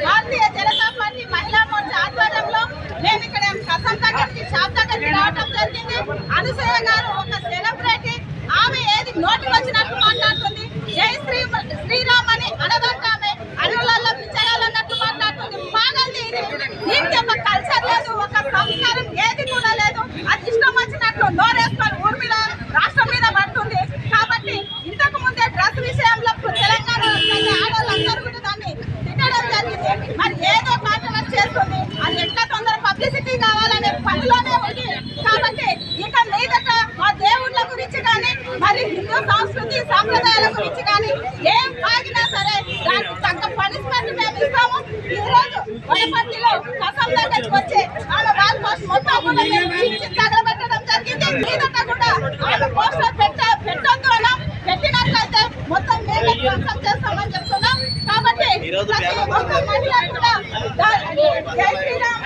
Bharatiya Janata party మహిళా మోర్చా ఆధ్వర్యంలో మేము ఇక్కడ కసం దగ్గరికి షాప్ దగ్గరికి రావడం జరిగింది. అనసూయ గారు ఒక సెలబ్రిటీ, ఆమె ఏది నోటికి వచ్చినట్టు మాట్లాడుతుంది. జై శ్రీరామ్ అని అనదంటామే అన్నులలో పిచ్చగాలన్నట్టు మాట్లాడుతుంది. బాగుంది ఇది. దీనికి ఒక కల్చర్ లేదు, ఒక సంస్కారం ఏది కూడా లేదు. అది ఇష్టం వచ్చినట్లు నోరేసుకొని ఊరి మీద రాష్ట్రం మీద పడుతుంది. కాబట్టి ఇంతకు ముందే డ్రెస్ విషయంలో తెలంగాణ ఆడవాళ్ళందరూ కూడా దాన్ని తిట్టడం జరిగింది. మరి ఏదో కాంట్రవర్సీ చేస్తుంది. అది ఎట్లా తొందర పబ్లిసిటీ కావాలనే పనిలోనే ఉంది. కాబట్టి ఇక మీదట మా దేవుళ్ళ గురించి కానీ మరి హిందూ సంస్కృతి సాంప్రదాయాల గురించి కానీ ఏం ఆగినా సరే దానికి తగ్గ పనిష్మెంట్ మేము ఇస్తాము. ఈ రోజు వనపర్తిలో కసం దగ్గరికి వచ్చి ఆమె వాల్ పోస్ట్ మొత్తం కూడా తగలబెట్టడం జరిగింది. మీదట కూడా ఆమె పోస్టర్ పెట్టొద్దు అలా పెట్టినట్లయితే మొత్తం మేము ధ్వంసం చేస్తామని చెప్తున్నాం. కాబట్టి ప్రతి ఒక్క మహిళ కూడా జై శ్రీరామ్